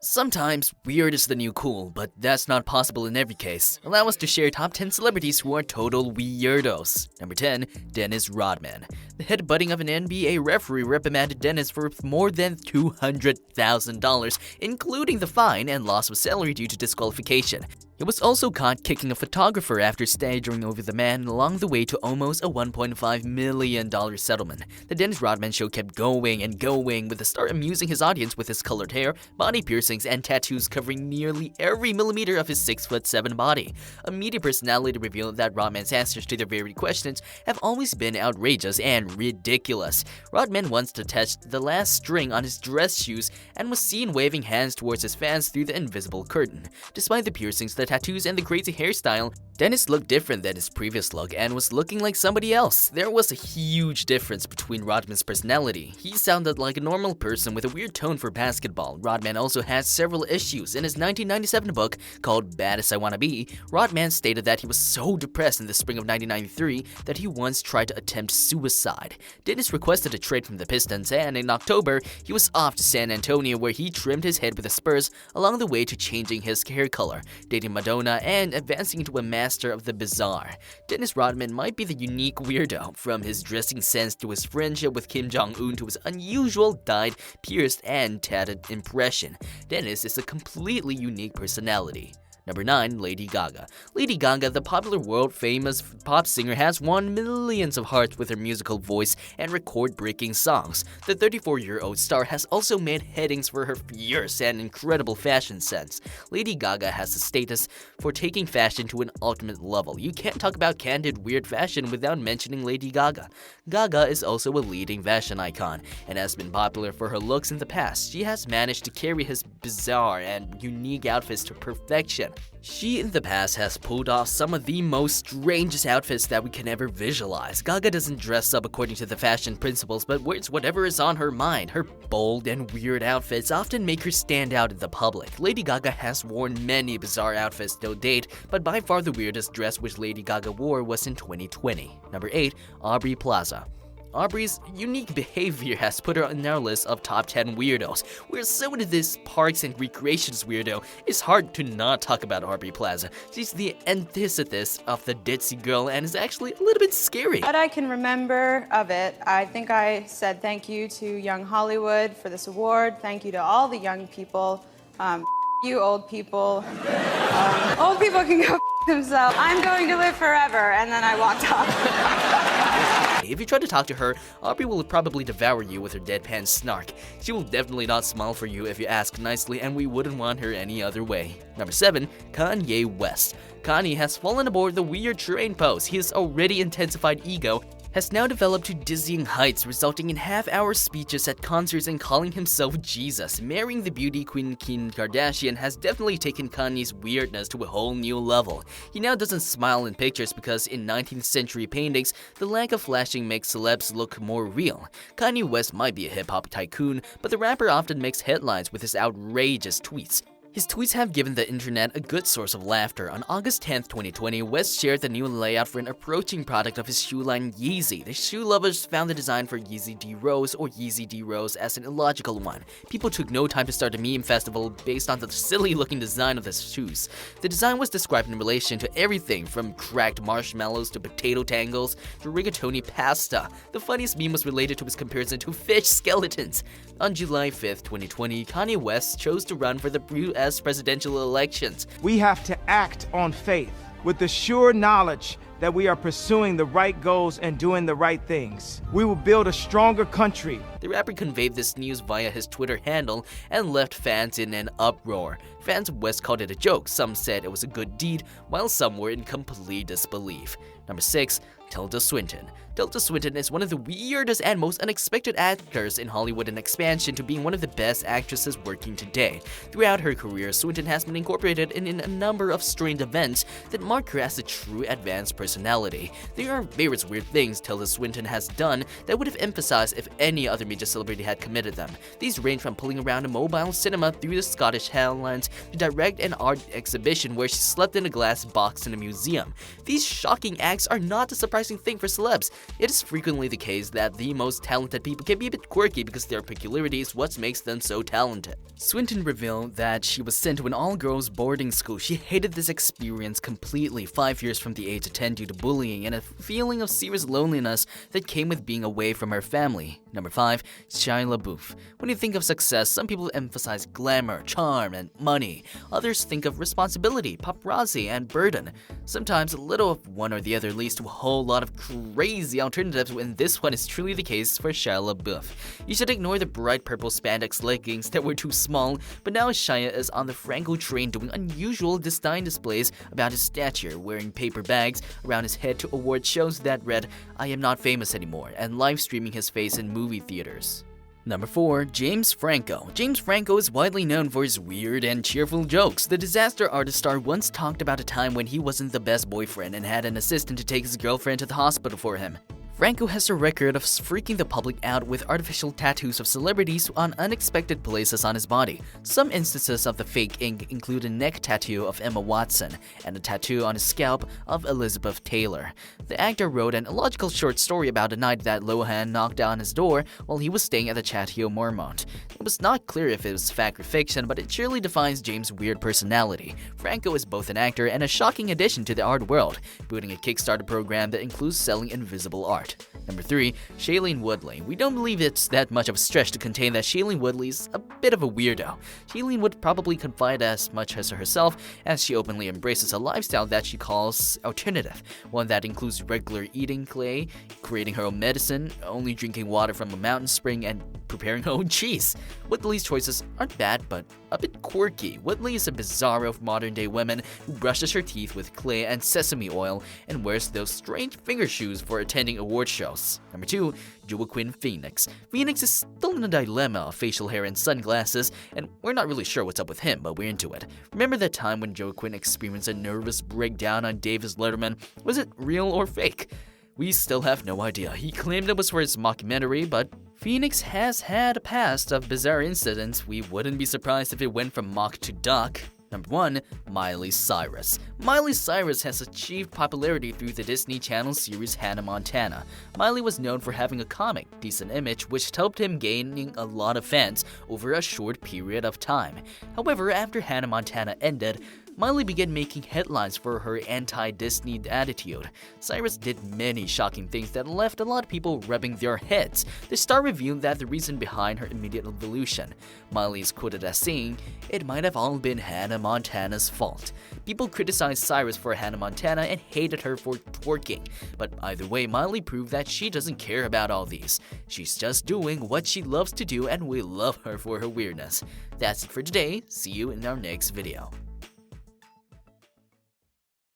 Sometimes, weird is the new cool, but that's not possible in every case. Allow us to share top 10 celebrities who are total weirdos. Number 10, Dennis Rodman. The headbutting of an NBA referee reprimanded Dennis for more than $200,000, including the fine and loss of salary due to disqualification. He was also caught kicking a photographer after staggering over the man along the way to almost a $1.5 million settlement. The Dennis Rodman show kept going and going, with the star amusing his audience with his colored hair, body piercings, and tattoos covering nearly every millimeter of his 6'7" body. A media personality revealed that Rodman's answers to their varied questions have always been outrageous and ridiculous. Rodman once attached the last string on his dress shoes and was seen waving hands towards his fans through the invisible curtain. Despite the piercings, the tattoos, and the crazy hairstyle, Dennis looked different than his previous look and was looking like somebody else. There was a huge difference between Rodman's personality. He sounded like a normal person with a weird tone for basketball. Rodman also had several issues. In his 1997 book called Bad As I Wanna Be, Rodman stated that he was so depressed in the spring of 1993 that he once tried to attempt suicide. Dennis requested a trade from the Pistons, and in October, he was off to San Antonio, where he trimmed his head with the Spurs along the way to changing his hair color, dating Madonna, and advancing into a master of the bizarre. Dennis Rodman might be the unique weirdo, from his dressing sense to his friendship with Kim Jong-un to his unusual dyed, pierced, and tatted impression. Dennis is a completely unique personality. Number 9, Lady Gaga. Lady Gaga, the popular world-famous pop singer, has won millions of hearts with her musical voice and record-breaking songs. The 34-year-old star has also made headings for her fierce and incredible fashion sense. Lady Gaga has the status for taking fashion to an ultimate level. You can't talk about candid, weird fashion without mentioning Lady Gaga. Gaga is also a leading fashion icon and has been popular for her looks in the past. She has managed to carry his bizarre and unique outfits to perfection. She in the past has pulled off some of the most strangest outfits that we can ever visualize. Gaga doesn't dress up according to the fashion principles, but wears whatever is on her mind. Her bold and weird outfits often make her stand out in the public. Lady Gaga has worn many bizarre outfits to date, but by far the weirdest dress which Lady Gaga wore was in 2020. Number 8, Aubrey Plaza. Aubrey's unique behavior has put her on our list of top 10 weirdos. We're so into this parks and recreations weirdo, it's hard to not talk about Aubrey Plaza. She's the antithesis of the ditzy girl and is actually a little bit scary. What I can remember of it, I think I said thank you to Young Hollywood for this award. Thank you to all the young people. You old people. Old people can go themselves. I'm going to live forever. And then I walked off. If you try to talk to her, Aubrey will probably devour you with her deadpan snark. She will definitely not smile for you if you ask nicely, and we wouldn't want her any other way. Number 7, Kanye West. Kanye has fallen aboard the weird train pose. His already intensified ego has now developed to dizzying heights, resulting in half-hour speeches at concerts and calling himself Jesus. Marrying the beauty queen Kim Kardashian has definitely taken Kanye's weirdness to a whole new level. He now doesn't smile in pictures because in 19th century paintings, the lack of flashing makes celebs look more real. Kanye West might be a hip-hop tycoon, but the rapper often makes headlines with his outrageous tweets. His tweets have given the internet a good source of laughter. On August 10, 2020, West shared the new layout for an approaching product of his shoe line Yeezy. The shoe lovers found the design for Yeezy D Rose or Yeezy D Rose as an illogical one. People took no time to start a meme festival based on the silly-looking design of the shoes. The design was described in relation to everything from cracked marshmallows to potato tangles to rigatoni pasta. The funniest meme was related to his comparison to fish skeletons. On July 5, 2020, Kanye West chose to run for the US presidential elections. We have to act on faith with the sure knowledge that we are pursuing the right goals and doing the right things. We will build a stronger country. The rapper conveyed this news via his Twitter handle and left fans in an uproar. Fans of West called it a joke. Some said it was a good deed, while some were in complete disbelief. Number 6, Tilda Swinton. Tilda Swinton is one of the weirdest and most unexpected actors in Hollywood, in expansion to being one of the best actresses working today. Throughout her career, Swinton has been incorporated in a number of strange events that mark her as a true advanced personality. There are various weird things Tilda Swinton has done that would have emphasized if any other major celebrity had committed them. These range from pulling around a mobile cinema through the Scottish Highlands to direct an art exhibition where she slept in a glass box in a museum. These shocking acts facts are not a surprising thing for celebs. It is frequently the case that the most talented people can be a bit quirky because their peculiarity is what makes them so talented. Swinton revealed that she was sent to an all-girls boarding school. She hated this experience completely 5 years from the age of 10 due to bullying and a feeling of serious loneliness that came with being away from her family. Number 5. Shia LaBeouf. When you think of success, some people emphasize glamour, charm, and money. Others think of responsibility, paparazzi, and burden. Sometimes a little of one or the other leads to a whole lot of crazy alternatives, when this one is truly the case for Shia LaBeouf. You should ignore the bright purple spandex leggings that were too small, but now Shia is on the Franco train doing unusual disdain displays about his stature, wearing paper bags around his head to award shows that read, "I am not famous anymore," and live streaming his face in movie theaters. Number 4. James Franco. James Franco is widely known for his weird and cheerful jokes. The disaster artist star once talked about a time when he wasn't the best boyfriend and had an assistant to take his girlfriend to the hospital for him. Franco has a record of freaking the public out with artificial tattoos of celebrities on unexpected places on his body. Some instances of the fake ink include a neck tattoo of Emma Watson and a tattoo on his scalp of Elizabeth Taylor. The actor wrote an illogical short story about a night that Lohan knocked on his door while he was staying at the Chateau Marmont. It was not clear if it was fact or fiction, but it surely defines James' weird personality. Franco is both an actor and a shocking addition to the art world, building a Kickstarter program that includes selling invisible art. Number 3. Shailene Woodley. We don't believe it's that much of a stretch to contain that Shailene Woodley is a bit of a weirdo. Shailene would probably confide as much as herself, as she openly embraces a lifestyle that she calls alternative, one that includes regular eating clay, creating her own medicine, only drinking water from a mountain spring, and preparing her own cheese. Woodley's choices aren't bad, but a bit quirky. Woodley is a bizarro of modern-day women who brushes her teeth with clay and sesame oil and wears those strange finger shoes for attending award shows. Number 2. Joaquin Phoenix. Phoenix is still in a dilemma of facial hair and sunglasses, and we're not really sure what's up with him, but we're into it. Remember that time when Joaquin experienced a nervous breakdown on Davis Letterman? Was it real or fake? We still have no idea. He claimed it was for his mockumentary, but Phoenix has had a past of bizarre incidents. We wouldn't be surprised if it went from mock to doc. Number 1. Miley Cyrus. Miley Cyrus has achieved popularity through the Disney Channel series Hannah Montana. Miley was known for having a comic, decent image, which helped him gaining a lot of fans over a short period of time. However, after Hannah Montana ended, Miley began making headlines for her anti-Disney attitude. Cyrus did many shocking things that left a lot of people rubbing their heads. The star revealed that the reason behind her immediate evolution. Miley is quoted as saying, "It might have all been Hannah Montana's fault." People criticized Cyrus for Hannah Montana and hated her for twerking. But either way, Miley proved that she doesn't care about all these. She's just doing what she loves to do, and we love her for her weirdness. That's it for today. See you in our next video.